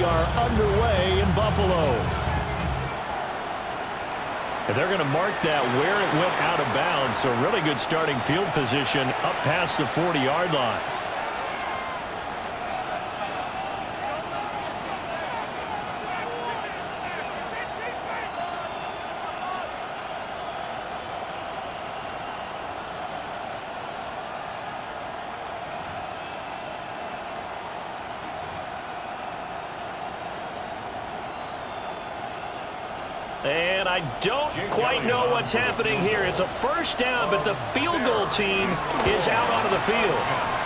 are underway in Buffalo. And they're going to mark that where it went out of bounds. So really good starting field position up past the 40-yard line. And I don't quite know what's happening here. It's a first down, but the field goal team is out onto the field.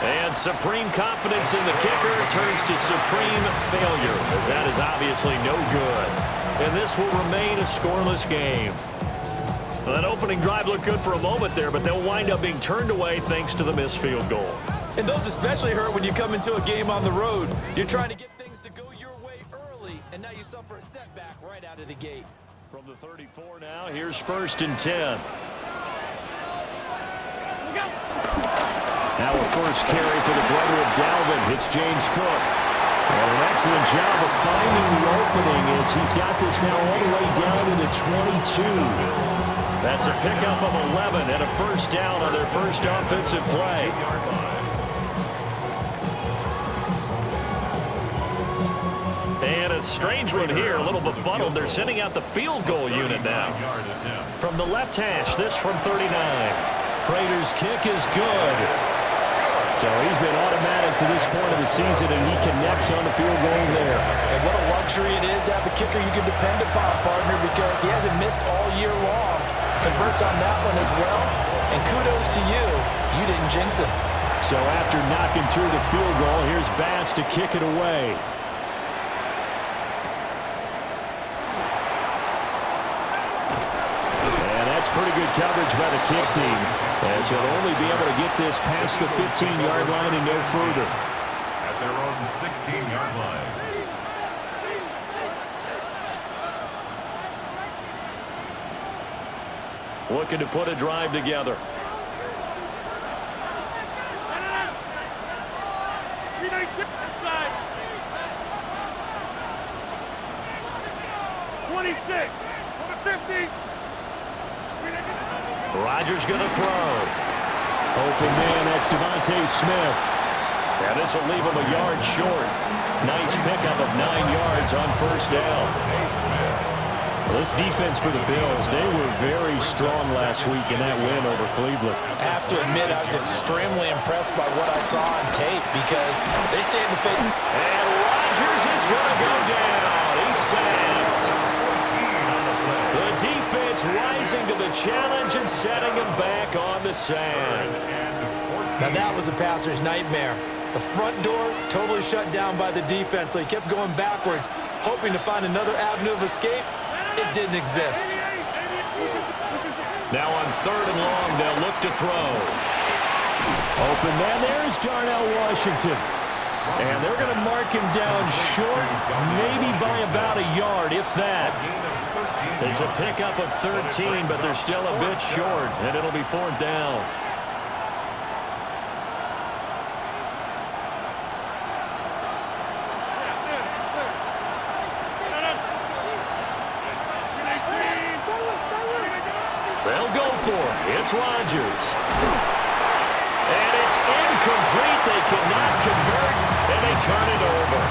And supreme confidence in the kicker turns to supreme failure, as that is obviously no good. And this will remain a scoreless game. Well, that opening drive looked good for a moment there, but they'll wind up being turned away thanks to the missed field goal. And those especially hurt when you come into a game on the road. You're trying to get things to go your way early, and now you suffer a setback right out of the gate. From the 34 now, here's 1st and 10. Now a first carry for the brother of Dalvin. It's James Cook. And an excellent job of finding the opening as he's got this now all the way down to the 22. That's a pickup of 11 and a first down on their first offensive play. And a strange one here, a little befuddled. They're sending out the field goal unit now. From the left hash, this from 39. Prater's kick is good. So he's been automatic to this point of the season, and he connects on the field goal there. And what a luxury it is to have a kicker you can depend upon, partner, because he hasn't missed all year long. Converts on that one as well. And kudos to you. You didn't jinx him. So after knocking through the field goal, here's Bass to kick it away. Pretty good coverage by the kick team, as he'll only be able to get this past the 15-yard line and no further. At their own 16-yard line. Looking to put a drive together. Rodgers going to throw. Open man, that's Devontae Smith. And this will leave him a yard short. Nice pickup of 9 yards on first down. Well, this defense for the Bills, they were very strong last week in that win over Cleveland. I have to admit, I was extremely impressed by what I saw on tape because they stayed in the face. And Rodgers is going to go down. He's sacked. The defense rising to the challenge and setting him back on the sand. Now that was a passer's nightmare. The front door totally shut down by the defense, so he kept going backwards, hoping to find another avenue of escape. It didn't exist. Now on 3rd and long, they'll look to throw. Open man, there's Darnell Washington. And they're going to mark him down short, maybe by about a yard, if that. It's a pickup of 13, but they're still a bit short, and it'll be 4th down. They'll go for it. It's Rodgers. And it's incomplete. They cannot convert, and they turn it over.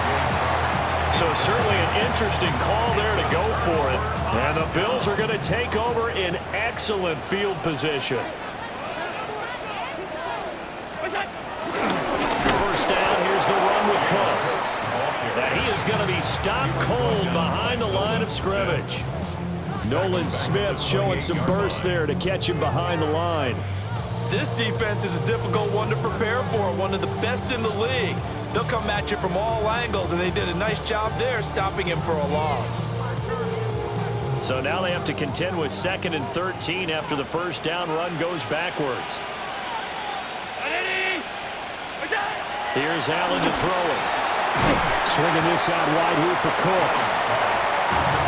So certainly an interesting call there to go for it. And the Bills are going to take over in excellent field position. First down, here's the run with Cook. And he is going to be stopped cold behind the line of scrimmage. Nolan Smith showing some burst there to catch him behind the line. This defense is a difficult one to prepare for, one of the best in the league. They'll come at you from all angles, and they did a nice job there stopping him for a loss. So now they have to contend with 2nd and 13 after the first down run goes backwards. Here's Allen to throw it. Swinging this out wide here for Cook.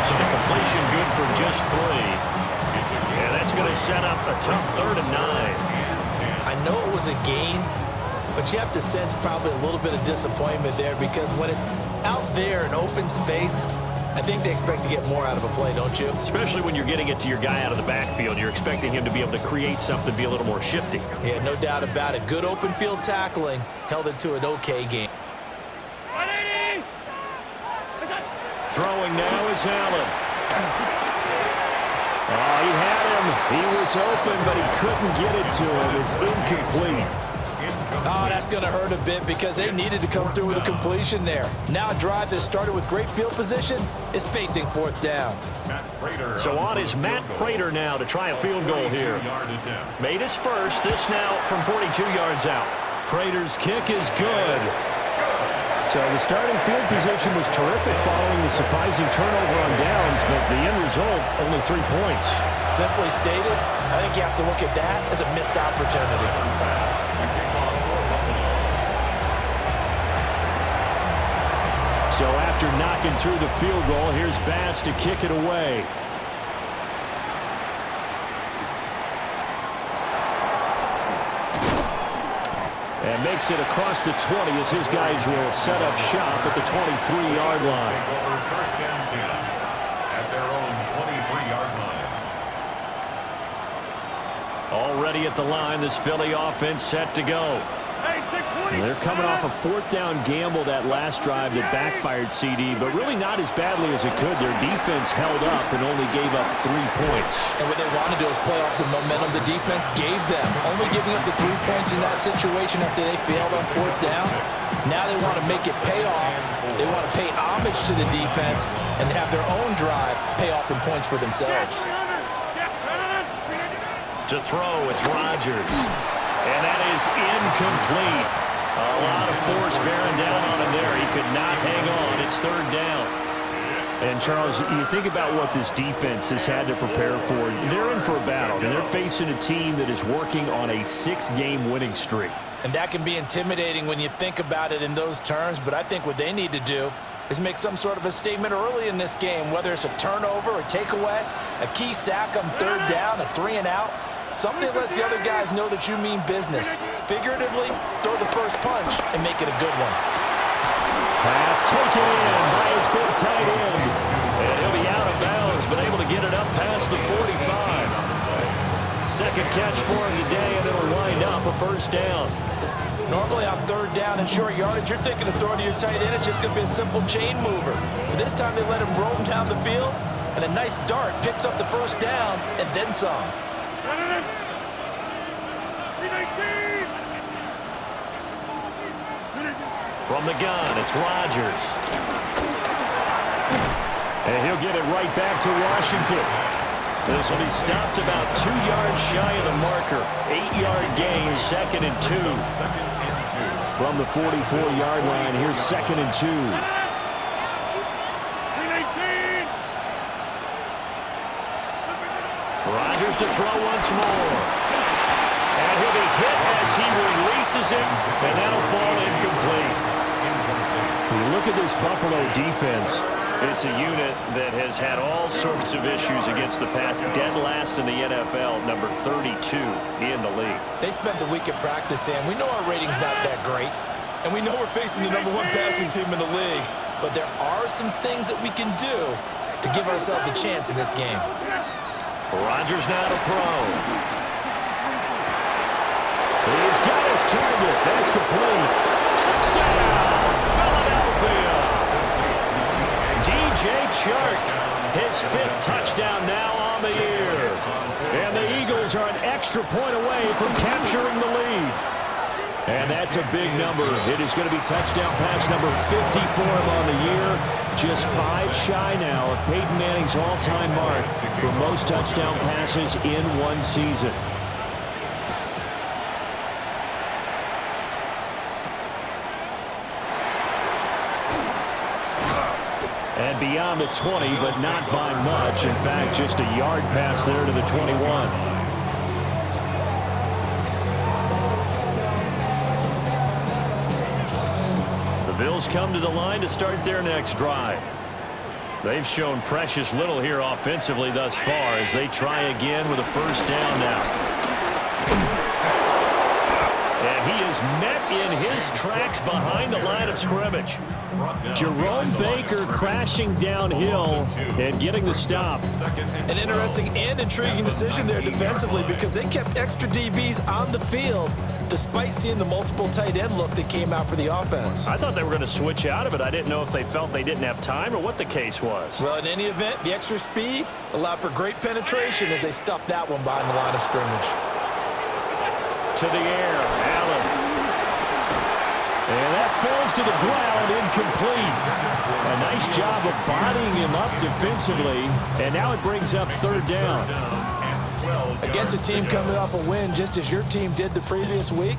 So the completion good for just 3. And that's going to set up a tough 3rd and 9. I know it was a gain, But you have to sense probably a little bit of disappointment there, because when it's out there in open space, I think they expect to get more out of a play, don't you? Especially when you're getting it to your guy out of the backfield. You're expecting him to be able to create something, be a little more shifty. Yeah, no doubt about it. Good open field tackling held it to an okay game. Throwing now is Allen. Oh, he had him. He was open, but he couldn't get it to him. It's incomplete. Oh, that's going to hurt a bit because they needed to come through with a completion there. Now a drive that started with great field position is facing fourth down. So on is Matt Prater now to try a field goal here. Made his first. This now from 42 yards out. Prater's kick is good. So the starting field position was terrific following the surprising turnover on downs, but the end result, only 3 points. Simply stated, I think you have to look at that as a missed opportunity. So after knocking through the field goal, here's Bass to kick it away. And makes it across the 20 as his guys will set up shop at the 23-yard line. First and 10 at their own 23-yard line. Already at the line, this Philly offense set to go. They're coming off a fourth down gamble that last drive that backfired CD, but really not as badly as it could. Their defense held up and only gave up 3 points. And what they want to do is play off the momentum the defense gave them. Only giving up the 3 points in that situation after they failed on fourth down. Now they want to make it pay off. They want to pay homage to the defense and have their own drive pay off in points for themselves. To throw, it's Rodgers. And that is incomplete. A lot of force bearing down on him there. He could not hang on. It's third down. And, Charles, you think about what this defense has had to prepare for. They're in for a battle, and they're facing a team that is working on a 6-game winning streak. And that can be intimidating when you think about it in those terms, but I think what they need to do is make some sort of a statement early in this game, whether it's a turnover, a takeaway, a key sack on third down, a 3-and-out. Something that lets the other guys know that you mean business. Figuratively, throw the first punch and make it a good one. Pass taken in by his big tight end. And he'll be out of bounds, but able to get it up past the 45. Second catch for him today, and it'll wind up a first down. Normally on third down and short yardage, you're thinking of throwing to your tight end. It's just going to be a simple chain mover. But this time they let him roam down the field, and a nice dart picks up the first down and then some. From the gun, it's Rodgers. And he'll get it right back to Washington. This will be stopped about 2 yards shy of the marker. 8-yard gain, second and 2. From the 44-yard line, here's second and 2. Rodgers to throw once more. And he'll be hit as he releases it, and that'll fall incomplete. When you look at this Buffalo defense, it's a unit that has had all sorts of issues against the pass. Dead last in the NFL, number 32 in the league. They spent the week at practice, Sam. We know our rating's not that great, and we know we're facing the number 1 passing team in the league, but there are some things that we can do to give ourselves a chance in this game. Rodgers now to throw. He's got his target. That's complete. Touchdown, Philadelphia. DJ Chark, his 5th touchdown now on the year. And the Eagles are an extra point away from capturing the lead. And that's a big number. It is going to be touchdown pass number 50 for him on the year. Just 5 shy now of Peyton Manning's all-time mark for most touchdown passes in one season. And beyond the 20, but not by much. In fact, just a yard pass there to the 21. The Bills come to the line to start their next drive. They've shown precious little here offensively thus far as they try again with a first down now. And he is met in his tracks behind the line of scrimmage. Jerome Baker crashing downhill and getting the stop. An interesting and intriguing decision there defensively because they kept extra DBs on the field despite seeing the multiple tight end look that came out for the offense. I thought they were going to switch out of it. I didn't know if they felt they didn't have time or what the case was. Well, in any event, the extra speed allowed for great penetration as they stuffed that one behind the line of scrimmage. To the air, Allen. And that falls to the ground, incomplete. A nice job of bodying him up defensively, and now it brings up third down. Against a team coming off a win just as your team did the previous week,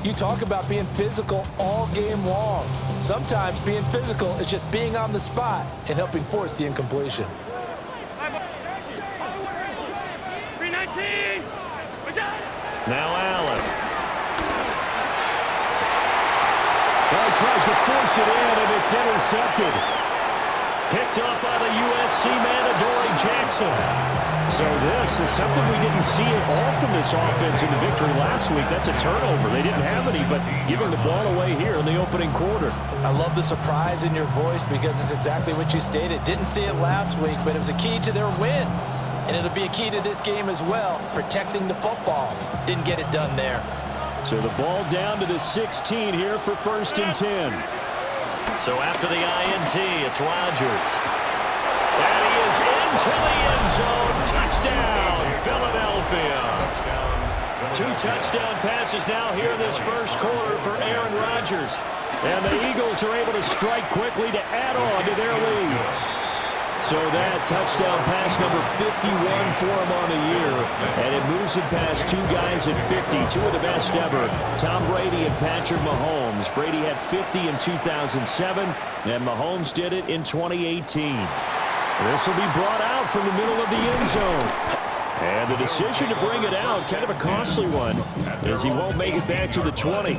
you talk about being physical all game long. Sometimes being physical is just being on the spot and helping force the incompletion. Now Allen. Well, he tries to force it in, and it's intercepted. Picked up by the USC man, Adoree Jackson. So this is something we didn't see at all from this offense in the victory last week. That's a turnover. They didn't have any, but giving the ball away here in the opening quarter. I love the surprise in your voice because it's exactly what you stated. Didn't see it last week, but it was a key to their win. And it'll be a key to this game as well, protecting the football. Didn't get it done there. So the ball down to the 16 here for 1st and 10. So after the INT, it's Rodgers. And he is into the end zone. Touchdown, Philadelphia. 2 touchdown passes now here in this first quarter for Aaron Rodgers. And the Eagles are able to strike quickly to add on to their lead. So that touchdown pass number 51 for him on the year. And it moves it past 2 guys at 50, 2 of the best ever, Tom Brady and Patrick Mahomes. Brady had 50 in 2007, and Mahomes did it in 2018. This will be brought out from the middle of the end zone. And the decision to bring it out, kind of a costly one, as he won't make it back to the 20.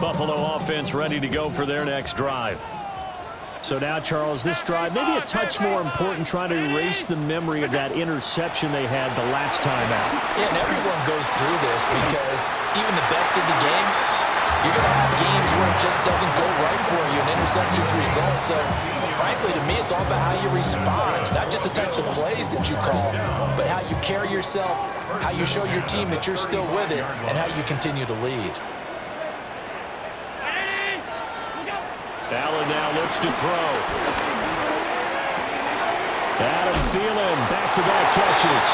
Buffalo offense ready to go for their next drive. So now, Charles, this drive maybe a touch more important, trying to erase the memory of that interception they had the last time out. Yeah, and everyone goes through this because even the best in the game, you're going to have games where it just doesn't go right for you, and interceptions result. So, frankly, to me, it's all about how you respond, not just the types of plays that you call, but how you carry yourself, how you show your team that you're still with it, and how you continue to lead. Allen now looks to throw. Adam Thielen, back-to-back catches.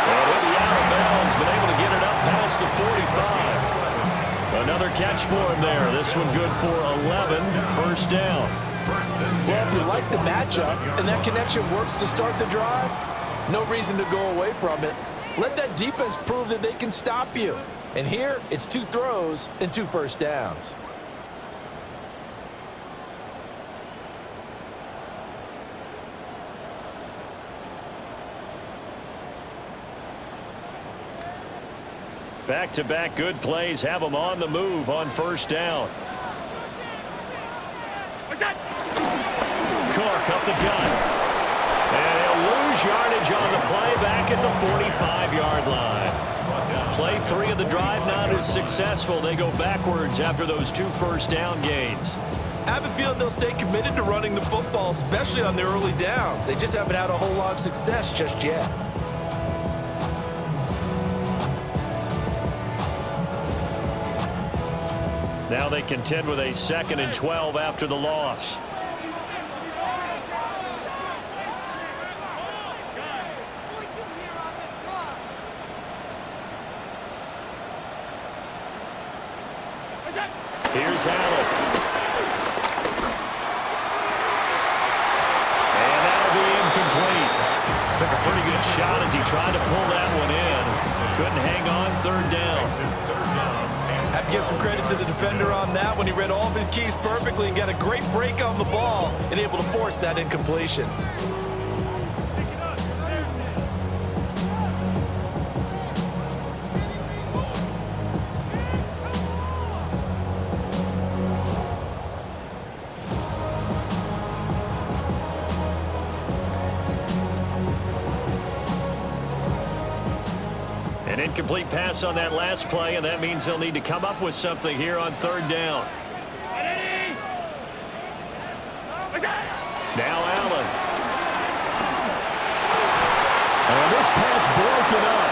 And he'll be out of bounds, but able to get it up past the 45. Another catch for him there. This one good for 11, 1st down. Well, if you like the matchup and that connection works to start the drive, no reason to go away from it. Let that defense prove that they can stop you. And here, it's 2 throws and 2 first downs. Back-to-back good plays have them on the move on 1st down. Clark up the gut. And he'll lose yardage on the play back at the 45-yard line. Play 3 of the drive not as successful. They go backwards after those 2 first down gains. I have a feeling they'll stay committed to running the football, especially on their early downs. They just haven't had a whole lot of success just yet. Now they contend with a 2nd and 12 after the loss. Here's Allen. And that'll be incomplete. Took a pretty good shot as he tried to pull that one in. Couldn't hang on, 3rd down. Have to give some credit to the defender on that when he read all of his keys perfectly and got a great break on the ball and able to force that incompletion. incomplete pass on that last play, and that means they'll need to come up with something here on third down. Now Allen. And this pass broken up.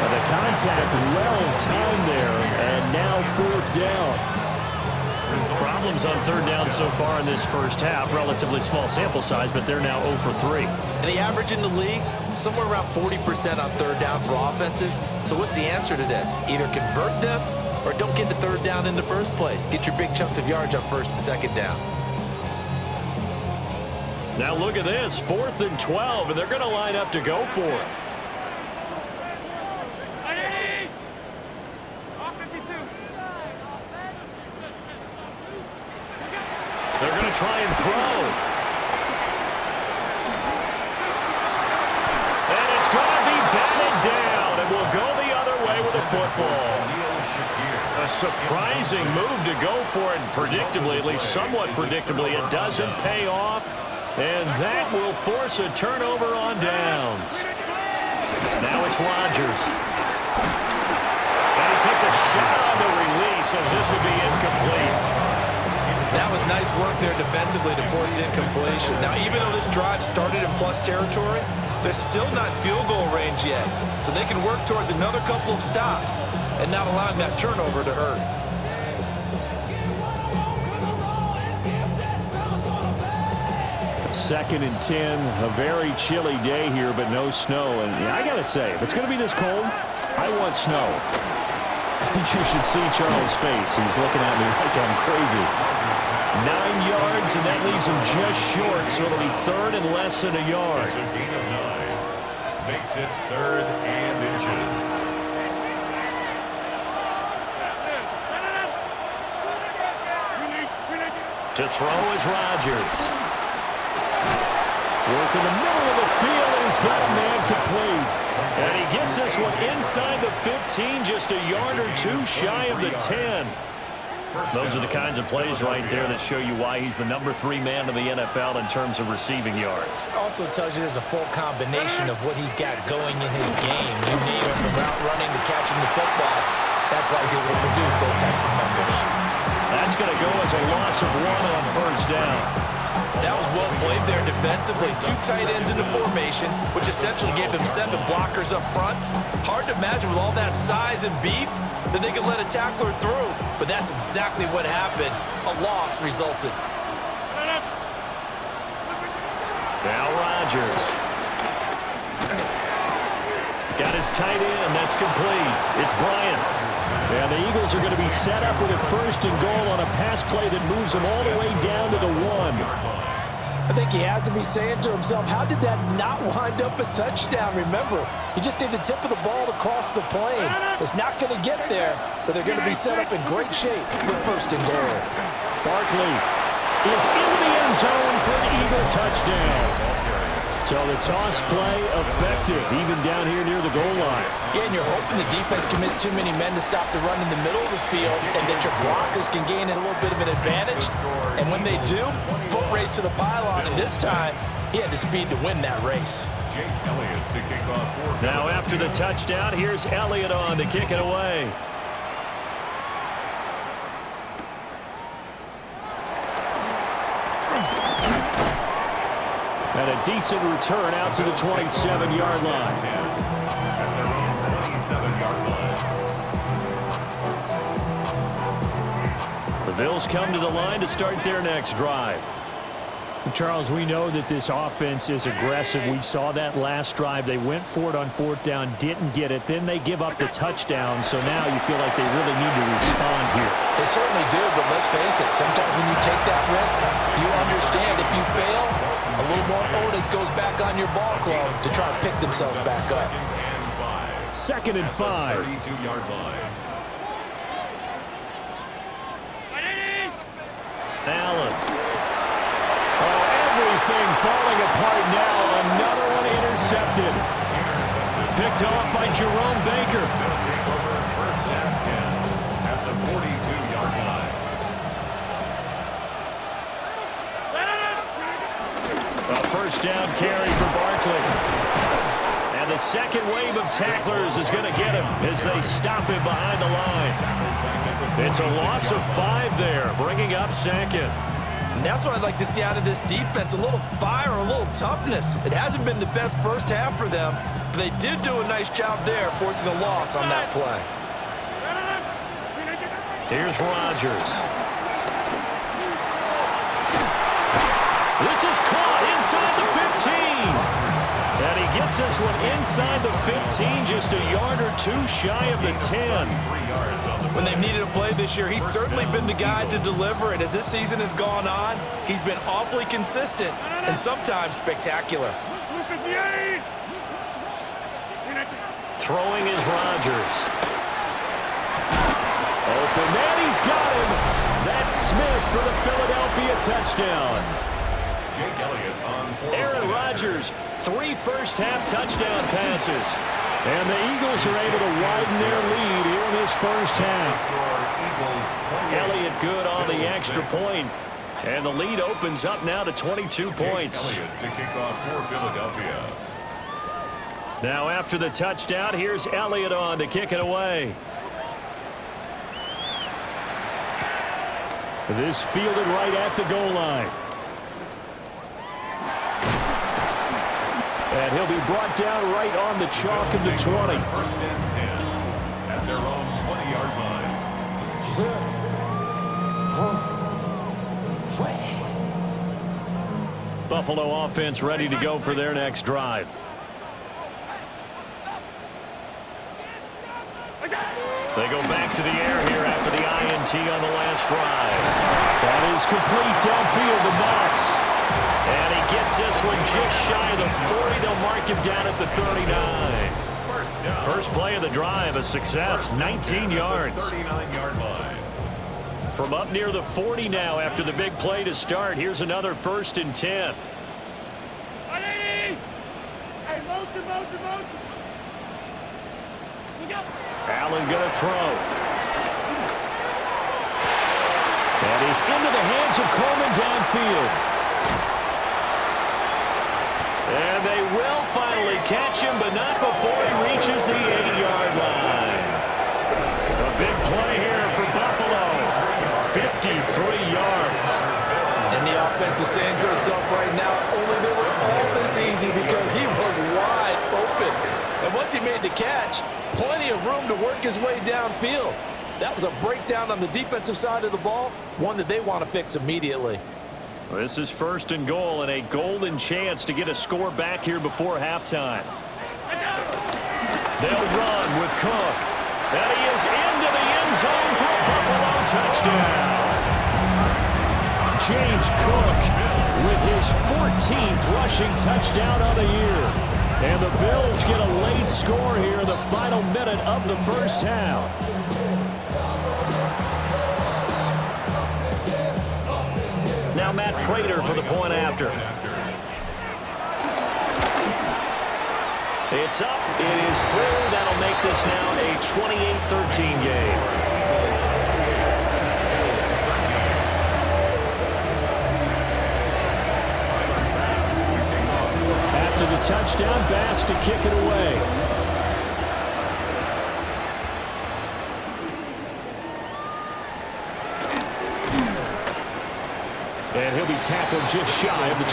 The contact well timed there, and now fourth down. Problems on third down so far in this first half. Relatively small sample size, but they're now 0 for 3. And the average in the league, somewhere around 40% on third down for offenses. So what's the answer to this? Either convert them or don't get to third down in the first place. Get your big chunks of yards on first and second down. Now look at this, 4th and 12, and they're going to line up to go for it. They're going to try and throw. And it's going to be batted down, and we'll go the other way with the football. A surprising move to go for it, predictably, at least somewhat predictably. It doesn't pay off, and that will force a turnover on downs. Now it's Rodgers. And he takes a shot on the release as this will be incomplete. That was nice work there defensively to force incompletion. Now, even though this drive started in plus territory, they're still not field goal range yet. So they can work towards another couple of stops and not allowing that turnover to hurt. Second and 10, a very chilly day here, but no snow. And I got to say, if it's going to be this cold, I want snow. You should see Charles' face. He's looking at me like I'm crazy. 9 yards, and that leaves him just short, so it'll be third and less than a yard. It's a gain of 9. Makes it 3rd and inches. To throw is Rodgers. Work in the middle of the field, and he's got a man complete. And he gets this one inside the 15, just a yard or two shy of the 10. Those are the kinds of plays right there that show you why he's the number 3 man in the NFL in terms of receiving yards. Also tells you there's a full combination of what he's got going in his game. You name it, from route running to catching the football. That's why he's able to produce those types of numbers. That's going to go as a loss of 1 on first down. That was well played there defensively. 2 tight ends in the formation, which essentially gave them 7 blockers up front. Hard to imagine with all that size and beef that they could let a tackler through. But that's exactly what happened. A loss resulted. Now Rodgers. Got his tight end. That's complete. It's Bryant. And the Eagles are going to be set up with a 1st and goal on a pass play that moves them all the way down to the 1. I think he has to be saying to himself, how did that not wind up a touchdown? Remember, you just need the tip of the ball to cross the plane. It's not going to get there, but they're going to be set up in great shape with 1st and goal. Barkley is into the end zone for an Eagle touchdown. So the toss play effective, even down here near the goal line. Yeah, and you're hoping the defense commits too many men to stop the run in the middle of the field and that your blockers can gain a little bit of an advantage. And when they do, foot race to the pylon, and this time, he had the speed to win that race. Jake Elliott to kick off. Now after the touchdown, here's Elliott on to kick it away. And a decent return out to the 27-yard line. At their own 27-yard line. The Bills come to the line to start their next drive. Charles, we know that this offense is aggressive. We saw that last drive. They went for it on 4th down, didn't get it. Then they give up the touchdown. So now you feel like they really need to respond here. They certainly do, but let's face it. Sometimes when you take that risk, you understand if you fail, a little more onus goes back on your ball club to try and pick themselves back up. 2nd and 5. 32-yard line. Allen. Oh, everything falling apart now. Another one intercepted. Picked off by Jerome Baker. They'll take over 1st and 10 at the 42-yard line. A 1st down carry for Barkley. And a second wave of tacklers is going to get him as they stop him behind the line. It's a loss of 5 there, bringing up second. And that's what I'd like to see out of this defense, a little fire, a little toughness. It hasn't been the best first half for them, but they did do a nice job there forcing a loss on that play. Here's Rodgers. This is caught inside the 15. And he gets this one inside the 15, just a yard or 2 shy of the 10. When they've needed a play this year, he's certainly been the guy to deliver it. As this season has gone on, he's been awfully consistent and sometimes spectacular. Throwing is Rodgers. Open man, he's got him. That's Smith for the Philadelphia touchdown. Aaron Rodgers, 3 first-half touchdown passes. And the Eagles are able to widen their lead here in this first half. Elliott good on the extra point. And the lead opens up now to 22 points. Now after the touchdown, here's Elliott on to kick it away. This fielded right at the goal line. And he'll be brought down right on the chalk of the 20. First and 10 at their own 20-yard line. Buffalo offense ready to go for their next drive. They go back to the air here after the INT on the last drive. That is complete downfield to Knox. And he gets this one just shy of the 40. They'll mark him down at the 39. First play of the drive, a success, 19 yards. 39-yard line. From up near the 40 now after the big play to start. Here's another 1st and 10. Allen going to throw. And he's into the hands of Coleman downfield. And they will finally catch him, but not before he reaches the 8-yard line. A big play here for Buffalo. 53 yards. And the offense is saying to itself right now, only they were all this easy because he was wide open. And once he made the catch, plenty of room to work his way downfield. That was a breakdown on the defensive side of the ball, one that they want to fix immediately. This is 1st and goal and a golden chance to get a score back here before halftime. They'll run with Cook. And he is into the end zone for a Buffalo touchdown. James Cook with his 14th rushing touchdown of the year. And the Bills get a late score here in the final minute of the first half. Now Matt Prater for the point after. It's up. It is through. That'll make this now a 28-13 game. After the touchdown, Bass to kick it away. And he'll be tackled just shy of the 25.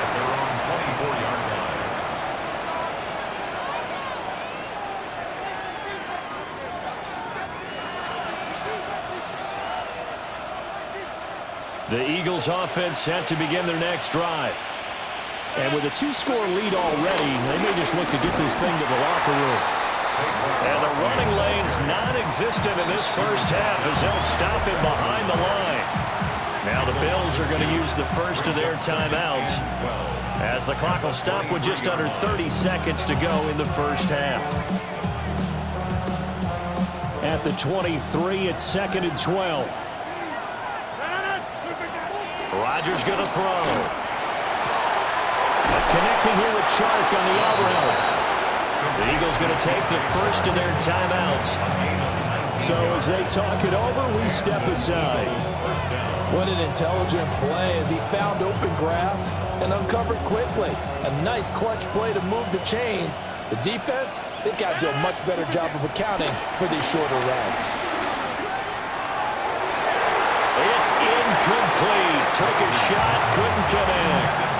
At their own 24-yard line. The Eagles offense set to begin their next drive. And with a 2-score lead already, they may just look to get this thing to the locker room. And the running lane's non-existent in this first half as they'll stop him behind the line. Now the Bills are going to use the first of their timeouts as the clock will stop with just under 30 seconds to go in the first half. At the 23, it's 2nd and 12. Rodgers going to throw. Connecting here with Chark on the out route. The Eagles going to take the first of their timeouts. So as they talk it over, we step aside. What an intelligent play as he found open grass and uncover it quickly. A nice clutch play to move the chains. The defense, they've got to do a much better job of accounting for these shorter routes. It's incomplete. Took a shot, couldn't connect.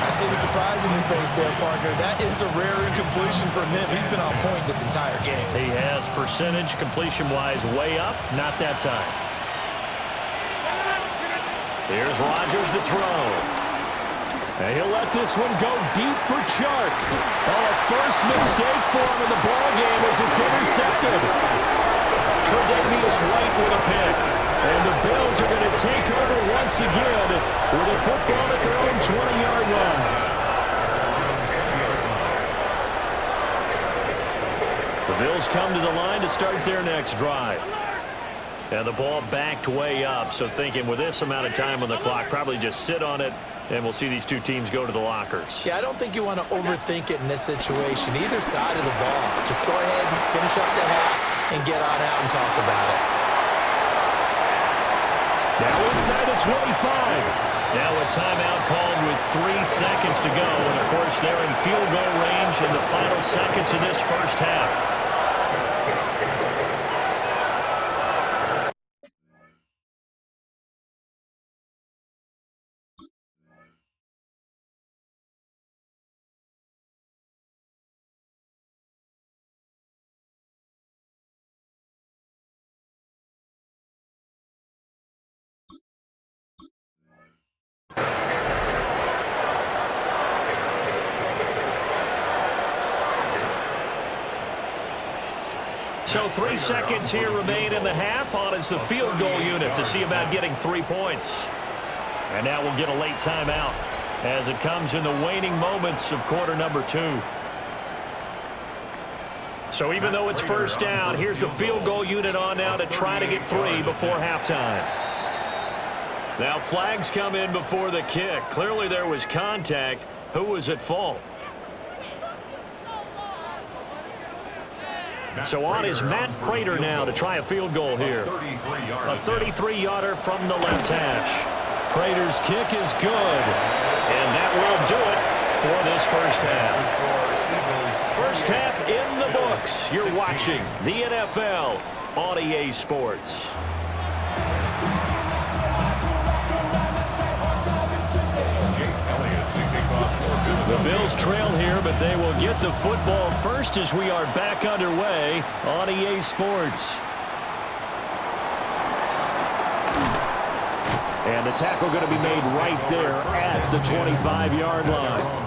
I see the surprise in your face there, partner. That is a rare incompletion from him. He's been on point this entire game. He has percentage completion-wise way up, not that time. Here's Rodgers to throw. And he'll let this one go deep for Chark. Oh, a first mistake for him in the ballgame as it's intercepted. Tre'Davious White with a pick. And the Bills are going to take over once again with a football at their own 20-yard line. The Bills come to the line to start their next drive. And the ball backed way up, so thinking with this amount of time on the clock, probably just sit on it, and we'll see these two teams go to the lockers. Yeah, I don't think you want to overthink it in this situation. Either side of the ball. Just go ahead and finish up the half and get on out and talk about it. Now inside the 25. Now a timeout called with 3 seconds to go. And, of course, they're in field goal range in the final seconds of this first half. So 3 seconds here remain in the half. On is the field goal unit to see about getting 3 points. And now we'll get a late timeout as it comes in the waning moments of quarter number 2. So even though it's first down, here's the field goal unit on now to try to get 3 before halftime. Now flags come in before the kick. Clearly there was contact. Who was at fault? So on is Matt Prater now to try a field goal here. A 33-yarder from the left hash. Prater's kick is good. And that will do it for this first half. First half in the books. You're watching the NFL on EA Sports. The Bills trail here, but they will get the football first as we are back underway on EA Sports. And the tackle going to be made right there at the 25-yard line.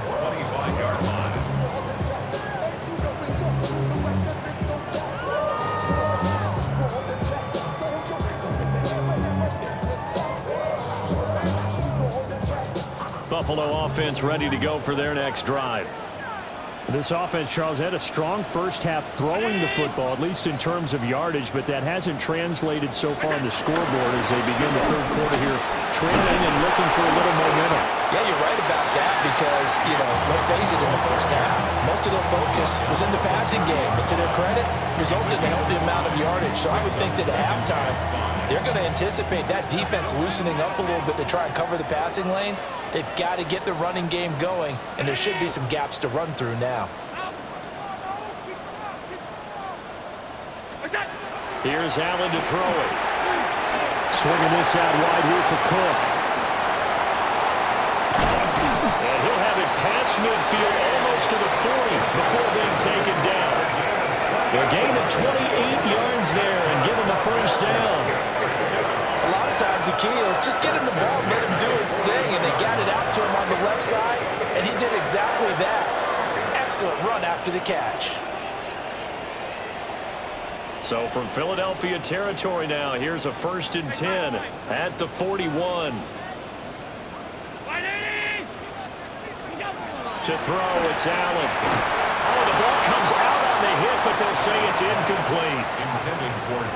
Buffalo offense ready to go for their next drive. This offense, Charles, had a strong first half throwing the football, at least in terms of yardage, but that hasn't translated so far on the scoreboard as they begin the third quarter here, trailing and looking for a little momentum. Yeah, you're right about that because, let's face it, in the first half, most of their focus was in the passing game. But to their credit, resulted in a healthy amount of yardage. So I would think that at halftime, they're going to anticipate that defense loosening up a little bit to try and cover the passing lanes. They've got to get the running game going, and there should be some gaps to run through now. Here's Allen to throw it. Swinging this out wide here for Cook. And he'll have it past midfield almost to the 40 before being taken down. A gain of 28 yards there and give him the first down. A lot of times the key is just get him the ball, let him do his thing, and they got it out to him on the left side, and he did exactly that. Excellent run after the catch. So from Philadelphia territory now, here's a 1st and 10 at the 41. To throw, it's Allen. Oh, the ball comes out on the hit, but they'll say it's incomplete.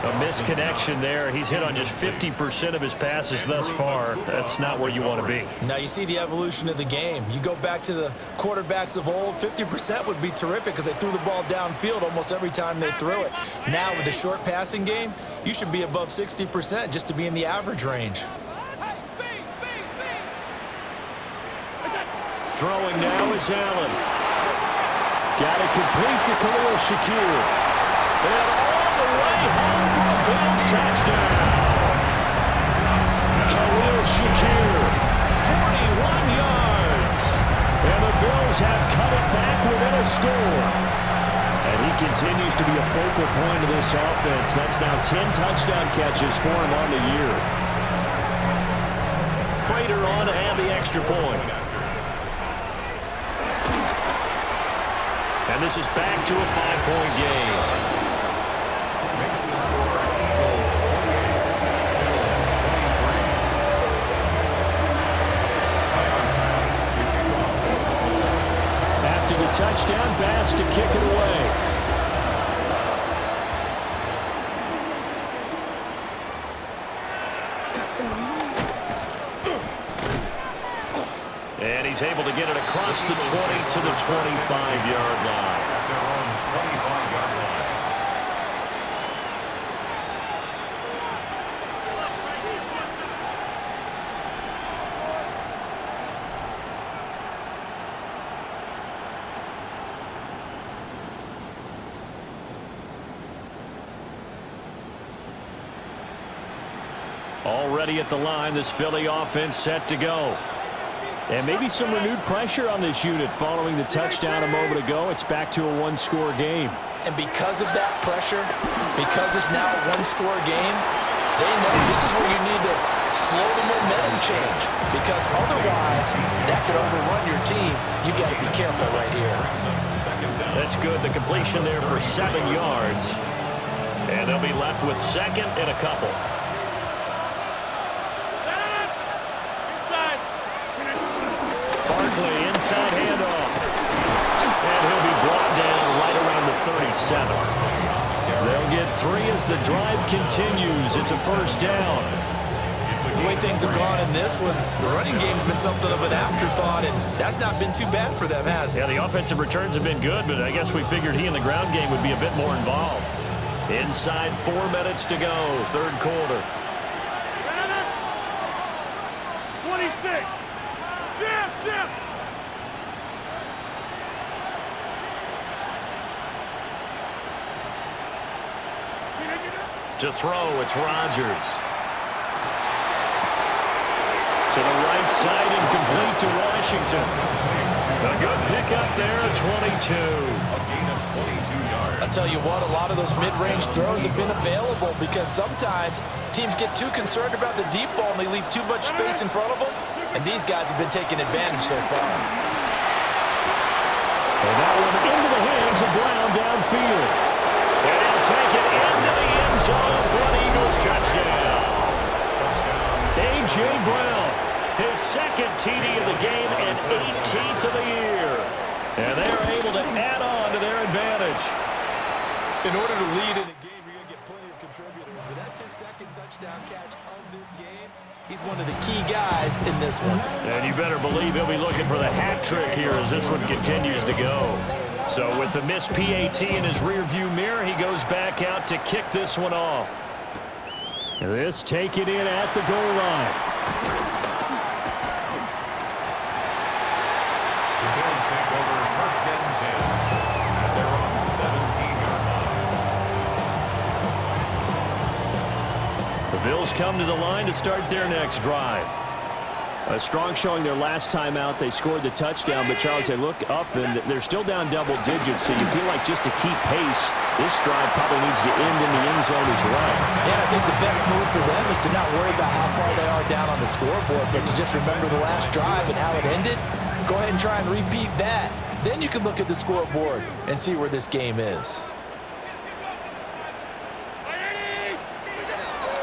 A misconnection there. He's hit on just 50% of his passes thus far. That's not where you want to be. Now you see the evolution of the game. You go back to the quarterbacks of old, 50% would be terrific because they threw the ball downfield almost every time they threw it. Now with the short passing game, you should be above 60% just to be in the average range. throwing now is Allen. Got it complete to Khalil Shakir. And all the way home for a Bills touchdown. Khalil Shakir, 41 yards. And the Bills have cut it back within a score. And he continues to be a focal point of this offense. That's now 10 touchdown catches for him on the year. Prater on to add the extra point. And this is back to a 5-point game. Makes the score Eagles 28, Bills 23. After the touchdown, Bass to kick it away. And he's able to get it across the 20 to the 25-yard line. At their own 25-yard line. Already at the line, this Philly offense set to go. And maybe some renewed pressure on this unit following the touchdown a moment ago. It's back to a one-score game. And because of that pressure, because it's now a one-score game, they know this is where you need to slow the momentum change. Because otherwise, that could overrun your team. You've got to be careful right here. That's good. The completion there for 7 yards. And they'll be left with second and a couple. Barkley, inside handoff. And he'll be brought down right around the 37. They'll get 3 as the drive continues. It's a first down. The way things have gone in this one, the running game's been something of an afterthought, and that's not been too bad for them, has it? Yeah, the offensive returns have been good, but I guess we figured he in the ground game would be a bit more involved. Inside 4 minutes to go, third quarter. 26. Jim. To throw, it's Rodgers. To the right side and complete to Washington. A good pickup there at 22. A gain of 22 yards. I'll tell you what, a lot of those mid-range throws have been available because sometimes teams get too concerned about the deep ball and they leave too much space in front of them, and these guys have been taking advantage so far. And that one into the hands of Brown downfield. And he'll take it into the end zone for an Eagles touchdown. A.J. Brown, his second TD of the game and 18th of the year. And they're able to add on to their advantage. In order to lead in a game, you're going to get plenty of contributors, but that's his second touchdown catch of this game. He's one of the key guys in this one. And you better believe he'll be looking for the hat trick here as this one continues to go. So with the missed PAT in his rearview mirror, he goes back out to kick this one off. This taken in at the goal line. The Bills take over first and 10 at their own 17-yard line. The Bills come to the line to start their next drive. A strong showing their last time out. They scored the touchdown, but Charles, they look up and they're still down double digits, so you feel like just to keep pace, this drive probably needs to end in the end zone as well. Yeah, I think the best move for them is to not worry about how far they are down on the scoreboard, but to just remember the last drive and how it ended. Go ahead and try and repeat that. Then you can look at the scoreboard and see where this game is.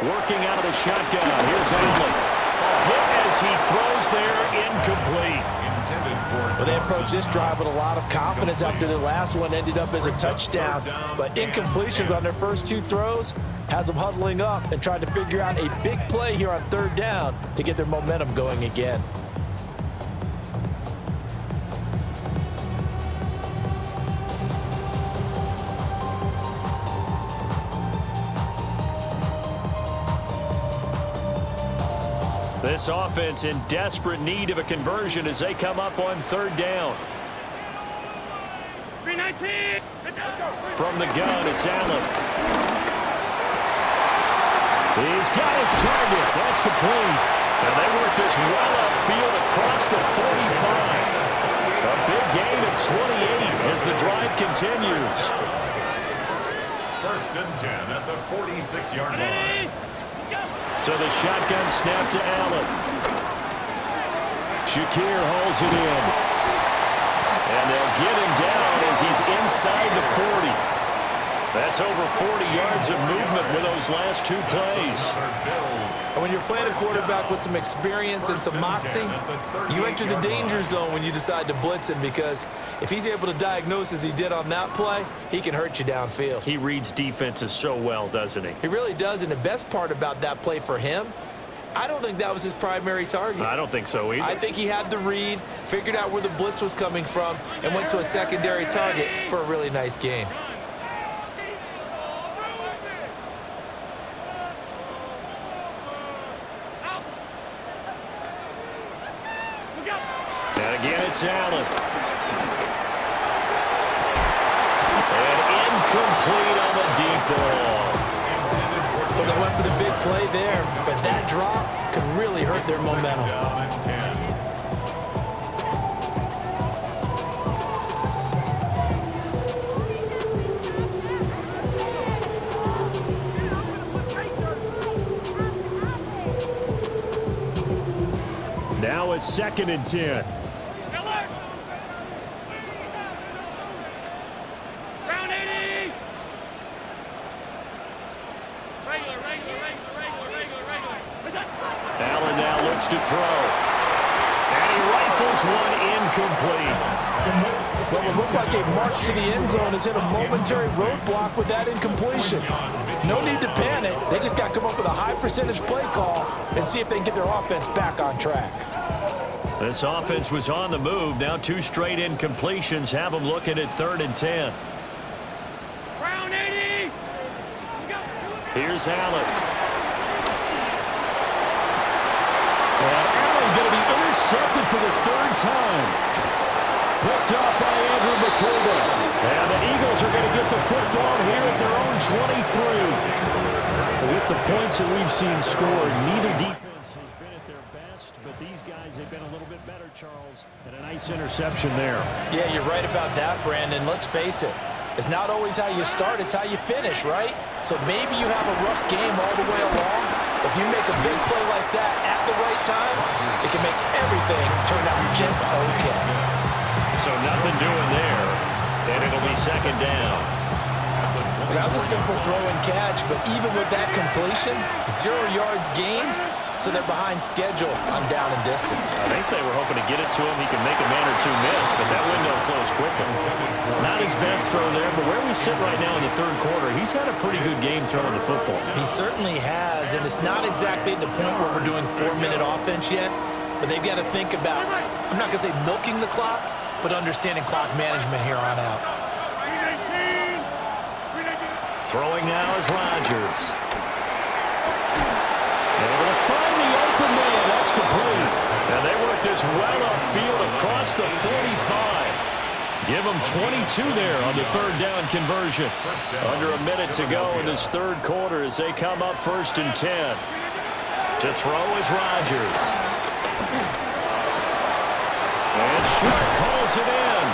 Working out of the shotgun. Here's Allen. A hit as he throws there, incomplete. Well, they approached this drive with a lot of confidence after their last one ended up as a touchdown. But incompletions on their first 2 throws has them huddling up and trying to figure out a big play here on third down to get their momentum going again. This offense in desperate need of a conversion as they come up on third down. 319. From the gun, it's Allen. He's got his target. That's complete. And they work this well upfield across the 45. A big gain of 28 as the drive continues. First and 10 at the 46-yard line. So the shotgun snap to Allen. Shakir hauls it in. And they'll get him down as he's inside the 40. That's over 40 yards of movement with those last two plays. And when you're playing a quarterback with some experience and some moxie, you enter the danger zone when you decide to blitz him, because if he's able to diagnose as he did on that play, he can hurt you downfield. He reads defenses so well, doesn't he? He really does, and the best part about that play for him, I don't think that was his primary target. I don't think so either. I think he had the read, figured out where the blitz was coming from, and went to a secondary target for a really nice gain. And again, it's Allen. And incomplete on the deep ball. Well, they went for the big play there, but that drop could really hurt their momentum. Now a 2nd and 10. Round 80. Regular. Allen now looks to throw. And he rifles one incomplete. What would look like a march to the end zone has hit a momentary roadblock with that incompletion. No need to panic. They just got to come up with a high percentage play call and see if they can get their offense back on track. This offense was on the move. Now 2 straight incompletions have them looking at 3rd and 10. Round 80. Here's Allen. And Allen going to be intercepted for the 3rd time. Picked up by Andrew McCullough. And the Eagles are going to get the football here at their own 23. So with the points that we've seen scored, neither defense has been at their best, but these guys have been a little bit better, Charles, and a nice interception there. Yeah, you're right about that, Brandon. Let's face it. It's not always how you start, it's how you finish, right? So maybe you have a rough game all the way along. If you make a big play like that at the right time, it can make everything turn out just okay. So nothing doing there, and it'll be 2nd down. That was a simple throw and catch, but even with that completion, 0 yards gained, so they're behind schedule on down and distance. I think they were hoping to get it to him. He can make a man or two miss, but that window closed quickly. Not his best throw there, but where we sit right now in the 3rd quarter, he's had a pretty good game throwing the football. He certainly has, and it's not exactly at the point where we're doing 4-minute offense yet, but they've got to think about, I'm not going to say milking the clock, but understanding clock management here on out. 319. Throwing now is Rodgers. Able to find the open man. That's complete. And they work this well upfield across the 45. Give them 22 there on the 3rd down conversion. Under a minute to go in this 3rd quarter as they come up 1st and 10. To throw is Rodgers. And Sharp calls it in.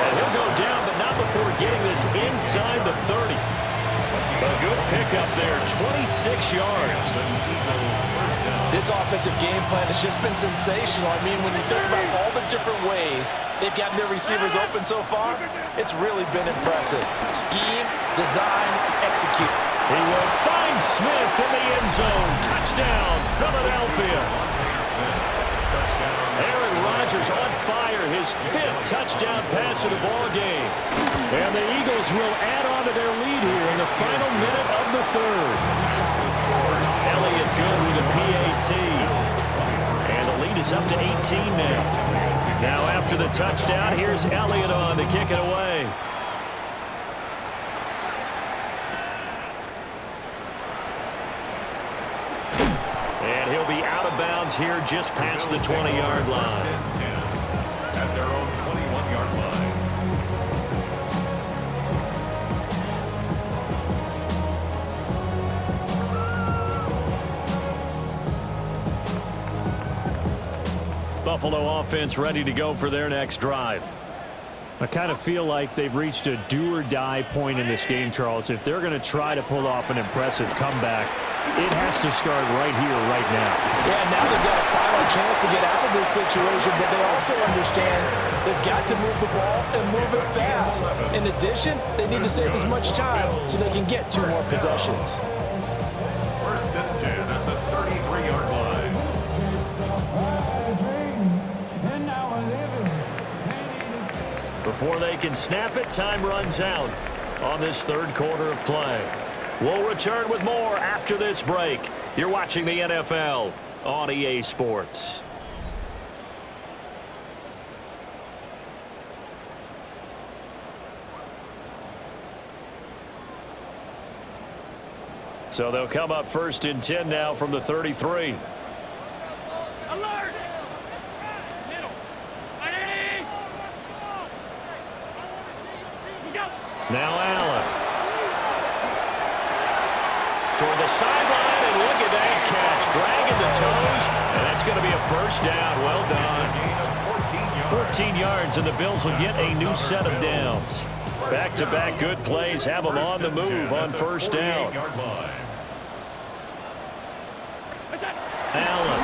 And he'll go down, but not before getting this inside the 30. A good pickup there, 26 yards. This offensive game plan has just been sensational. I mean, when you think about all the different ways they've gotten their receivers open so far, it's really been impressive. Scheme, design, execute. He will find Smith in the end zone. Touchdown, Philadelphia. Aaron Rodgers on fire, his 5th touchdown pass of the ball game. And the Eagles will add on to their lead here in the final minute of the 3rd. Elliott good with a PAT. And the lead is up to 18 now. Now after the touchdown, here's Elliott on to kick it away. And he'll be out of of bounds here just past the 20-yard line. At their own 21-yard line. Buffalo offense ready to go for their next drive. I kind of feel like they've reached a do-or-die point in this game, Charles. If they're going to try to pull off an impressive comeback, it has to start right here, right now. Yeah, now they've got a final chance to get out of this situation, but they also understand they've got to move the ball and move it fast. In addition, they need to save as much time so they can get 2 more possessions. First and 10 at the 33-yard line. Before they can snap it, time runs out on this third quarter of play. We'll return with more after this break. You're watching the NFL on EA Sports. So they'll come up first and 10 now from the 33. Alert! Middle. Ready? Go. Now Allen. Toward the sideline, and look at that catch. Dragging the toes, and that's going to be a first down. Well done. 14 yards, and the Bills will get a new set of downs. Back-to-back good plays have them on the move on first down. Allen.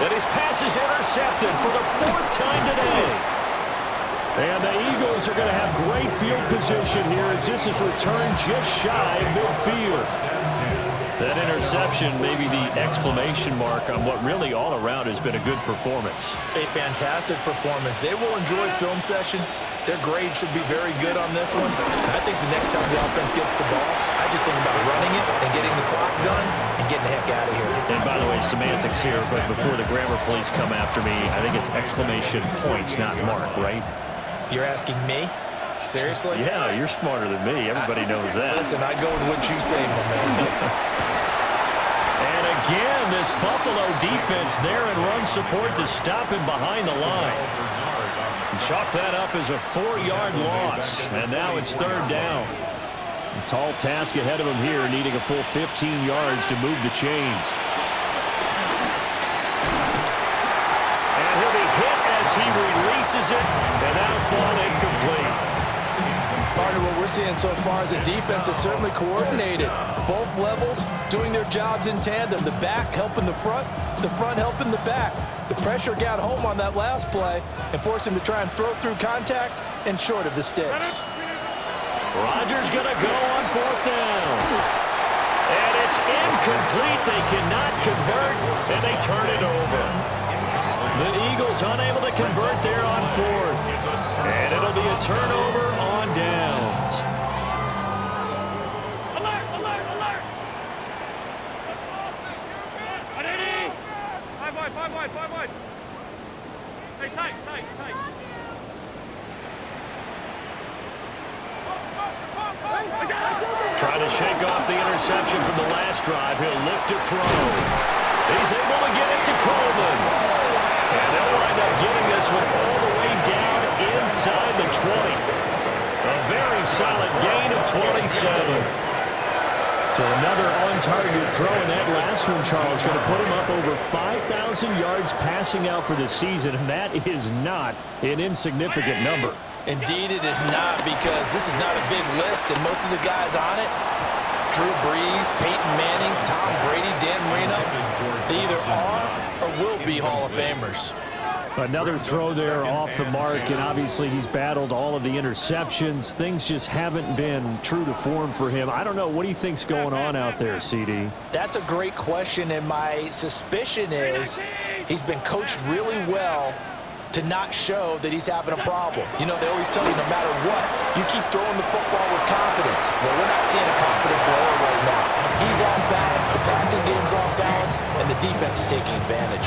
And his pass is intercepted for the 4th time today. And the Eagles are going to have great field position here as this is returned just shy of midfield. That interception may be the exclamation mark on what really all around has been a good performance. A fantastic performance. They will enjoy film session. Their grade should be very good on this one. I think the next time the offense gets the ball, I just think about running it and getting the clock done and getting the heck out of here. And by the way, semantics here, but before the grammar police come after me, I think it's exclamation points, not mark, right? You're asking me? Seriously? Yeah, you're smarter than me. Everybody knows that. Listen, I go with what you say, my man. And again, this Buffalo defense there in run support to stop him behind the line. Chalk that up as a 4-yard loss, and now it's 3rd down. A tall task ahead of him here, needing a full 15 yards to move the chains. And he'll be hit as he releases it, and that'll fall incomplete. Partner, what we're seeing so far is a defense that's certainly coordinated. Both levels doing their jobs in tandem. The back helping the front helping the back. The pressure got home on that last play and forced him to try and throw through contact and short of the sticks. Rodgers going to go on 4th down. And it's incomplete. They cannot convert, and they turn it over. The Eagles unable to convert there on 4th. And it'll be a turnover on downs. Alert! Alert! Alert! Ready? 5 wide, 5 wide, 5 wide. Hey, tight. Trying to shake off the interception from the last drive. He'll look to throw. He's able to get it to Coleman. And they'll wind up getting this one all the way down inside the 20. A very solid gain of 27. So another on-target throw in that last one, Charles, going to put him up over 5,000 yards passing out for the season, and that is not an insignificant number. Indeed it is not, because this is not a big list, and most of the guys on it, Drew Brees, Peyton Manning, Tom Brady, Dan Marino, they either are or will be Hall of Famers. Another throw there off the mark, and obviously he's battled all of the interceptions. Things just haven't been true to form for him. I don't know. What do you think's going on out there, CD? That's a great question, and my suspicion is he's been coached really well to not show that he's having a problem. You know, they always tell you no matter what, you keep throwing the football with confidence. Well, we're not seeing a confident thrower right now. He's off balance, the passing game's off balance, and the defense is taking advantage.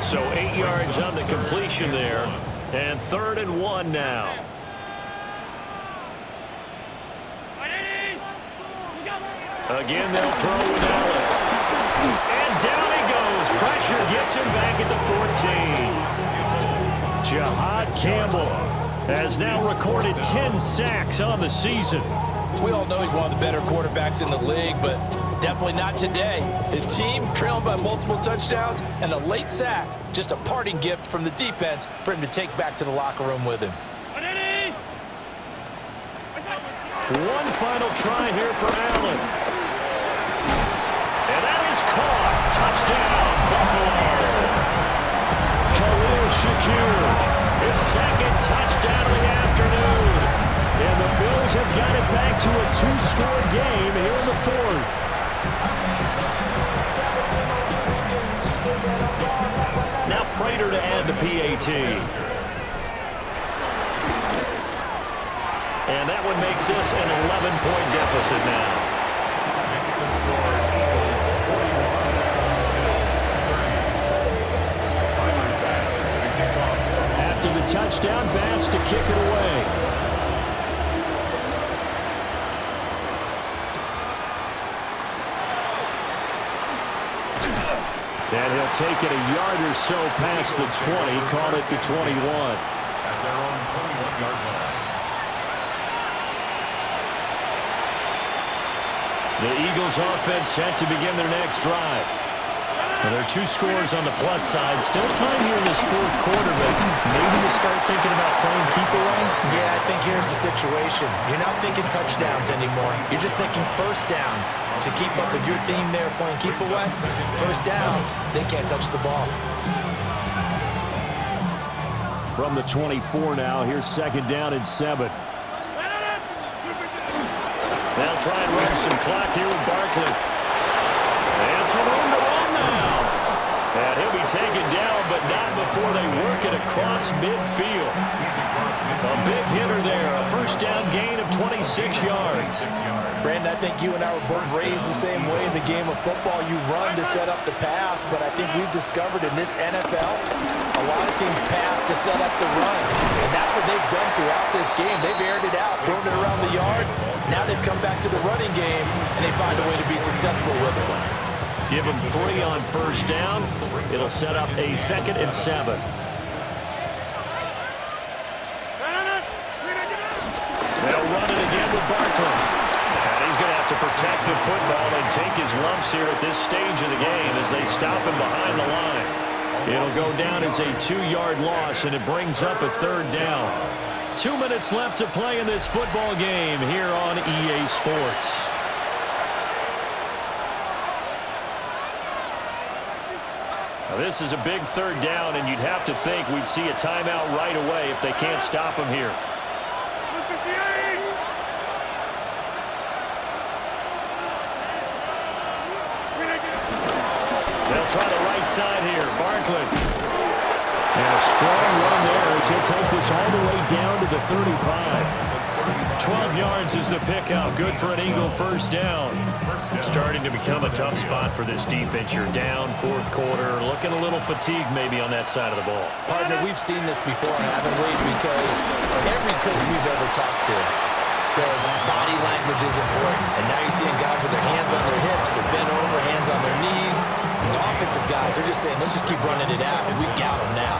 So 8 yards on the completion there, and 3rd and 1 now. Ready? Go. Again, they'll throw with Allen. And down he goes. Pressure gets him back at the 14. Jahad Campbell has now recorded 10 sacks on the season. We all know he's one of the better quarterbacks in the league, but definitely not today. His team trailing by multiple touchdowns and a late sack. Just a parting gift from the defense for him to take back to the locker room with him. One final try here for Allen. And that is caught. Touchdown, Buffalo. Khalil Shakir, his second touchdown of the afternoon. And the Bills have got it back to a two-score game here in the fourth. Now Prater to add the PAT. And that one makes this an 11-point deficit now. Makes the score Eagles 41, Bills 30. Timeout Bass to kick off. After the touchdown, Bass to kick it away. And he'll take it a yard or so past the 20, call it the 21. At their own 21-yard line. The Eagles offense set to begin their next drive. Well, there are two scores on the plus side. Still time here in this fourth quarter, but maybe you start thinking about playing keep away? Yeah, I think here's the situation. You're not thinking touchdowns anymore. You're just thinking first downs. To keep up with your theme there, playing keep away, first downs, they can't touch the ball. From the 24 now, here's second down and 7. They'll try and run some clock here with Barkley. And some room to run now. And he'll be taken down, but not before they work it across midfield. A big hitter there. A first down gain of 26 yards. Brandon, I think you and I were both raised the same way in the game of football. You run to set up the pass, but I think we've discovered in this NFL, a lot of teams pass to set up the run. And that's what they've done throughout this game. They've aired it out, thrown it around the yard. Now they've come back to the running game, and they find a way to be successful with it. Give them 3 on first down. It'll set up a second and 7. They'll run it again with Barkley. And he's going to have to protect the football and take his lumps here at this stage of the game as they stop him behind the line. It'll go down as a 2-yard loss, and it brings up a third down. 2 minutes left to play in this football game here on EA Sports. Now this is a big third down, and you'd have to think we'd see a timeout right away if they can't stop him here. They'll try the right side here. Barkley. And a strong run there as he'll take this all the way down to the 35. 12 yards is the pickup. Good for an Eagle first down. Starting to become a tough spot for this defense. You're down fourth quarter. Looking a little fatigued maybe on that side of the ball. Partner, we've seen this before, haven't we? Because every coach we've ever talked to says body language is important. And now you're seeing guys with their hands on their hips. They're bent over, hands on their knees. And the offensive guys are just saying, let's just keep running it out. And we've got them now.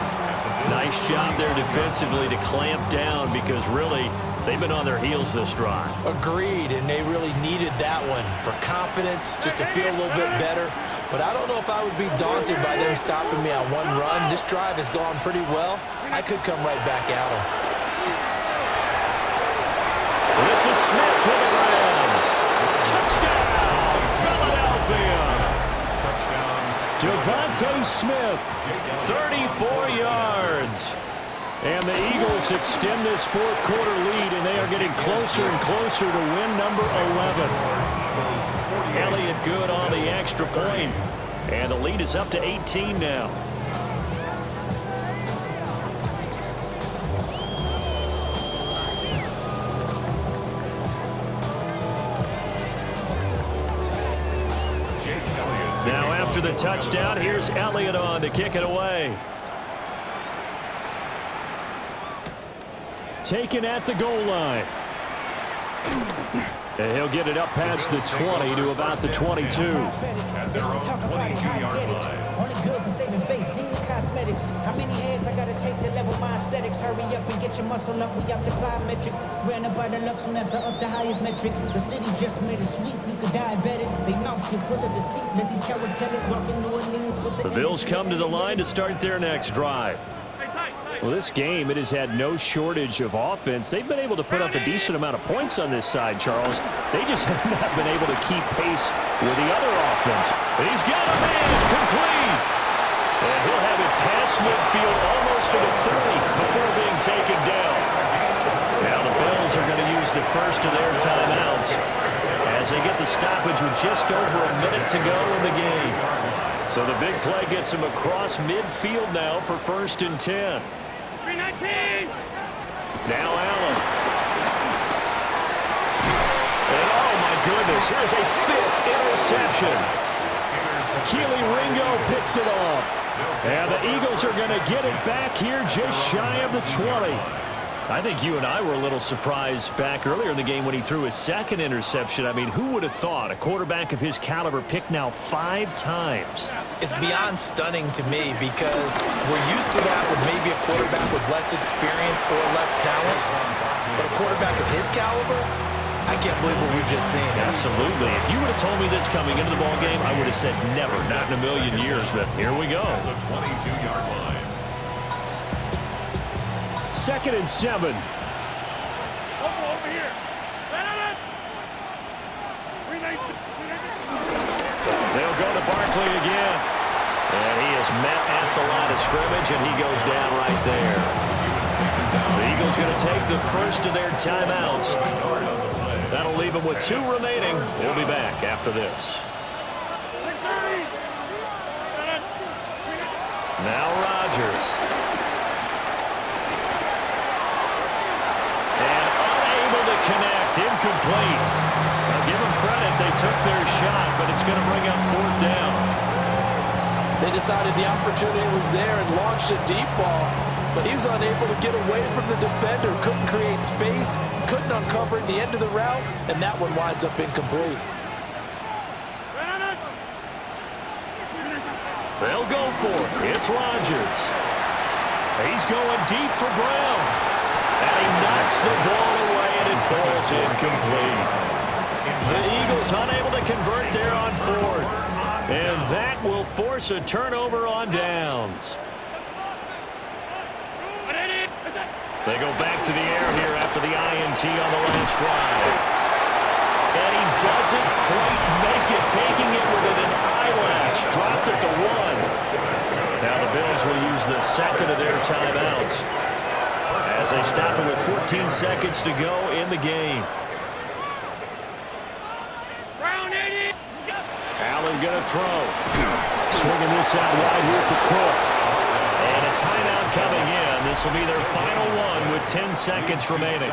Nice job there defensively to clamp down because really they've been on their heels this drive. Agreed, and they really needed that one for confidence, just to feel a little bit better. But I don't know if I would be daunted by them stopping me on one run. This drive has gone pretty well. I could come right back at them. This is Smith with a grab. Touchdown, Philadelphia. Touchdown. Devontae Smith, 34 yards. And the Eagles extend this fourth quarter lead, and they are getting closer and closer to win number 11. Elliott good on the extra point, and the lead is up to 18 now. Now after the touchdown, here's Elliott on to kick it away. Taken at the goal line. And he'll get it up past the 20 to about the 22. At their own 22-yard line. Only good for saving face, senior cosmetics. How many heads I gotta take to level my aesthetics? Hurry up and get your muscle up, we up the plyometric. Ran up by the Lux when that's up the highest metric. The city just made it sweet, you could diabetic. They mouth you full of deceit, let these cowards tell it. Walking New Orleans with The Bills come to the line to start their next drive. Well, this game, it has had no shortage of offense. They've been able to put up a decent amount of points on this side, Charles. They just have not been able to keep pace with the other offense. He's got a man complete. And he'll have it past midfield almost to the 30 before being taken down. Now the Bills are going to use the first of their timeouts as they get the stoppage with just over a minute to go in the game. So the big play gets him across midfield now for 1st and 10. 319. Now Allen. And oh my goodness, here's a 5th interception. Keely Ringo picks it off. And the Eagles are going to get it back here just shy of the 20. I think you and I were a little surprised back earlier in the game when he threw his 2nd interception. I mean, who would have thought a quarterback of his caliber picked now 5 times? It's beyond stunning to me because we're used to that with maybe a quarterback with less experience or less talent. But a quarterback of his caliber, I can't believe what we've just seen. Absolutely. If you would have told me this coming into the ball game, I would have said never, not in a million years. But here we go. The 22-yard line. 2nd and 7. Over here. 319. They'll go to Barkley again. And he is met at the line of scrimmage, and he goes down right there. The Eagles going to take the first of their timeouts. That'll leave them with 2 remaining. We'll be back after this. Now Rodgers. And unable to connect. Incomplete. I'll give them credit. They took their shot, but it's going to bring up 4th down. They decided the opportunity was there and launched a deep ball, but he was unable to get away from the defender, couldn't create space, couldn't uncover at the end of the route, and that one winds up incomplete. They'll go for it. It's Rodgers. He's going deep for Brown. And he knocks the ball away, and it falls incomplete. The Eagles unable to convert there on 4th. And that will force a turnover on downs. They go back to the air here after the INT on the last drive. And he doesn't quite make it, taking it within an eyelash. Dropped at the 1. Now the Bills will use the 2nd of their timeouts as they stop it with 14 seconds to go in the game. Allen going to throw. Swinging this out wide here for Cook. And a timeout coming in. This will be their final one with 10 seconds remaining.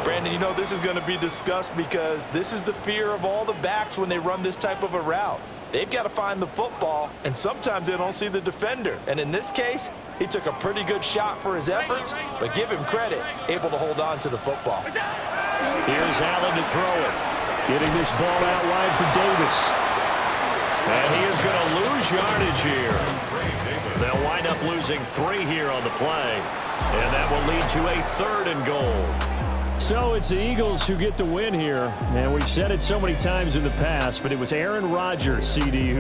Brandon, you know this is going to be discussed because this is the fear of all the backs when they run this type of a route. They've got to find the football, and sometimes they don't see the defender. And in this case, he took a pretty good shot for his efforts, but give him credit, able to hold on to the football. Here's Allen to throw it. Getting this ball out wide for Davis. And he is going to lose yardage here. They'll wind up losing 3 here on the play. And that will lead to a 3rd and goal. So it's the Eagles who get the win here. And we've said it so many times in the past, but it was Aaron Rodgers, CD, who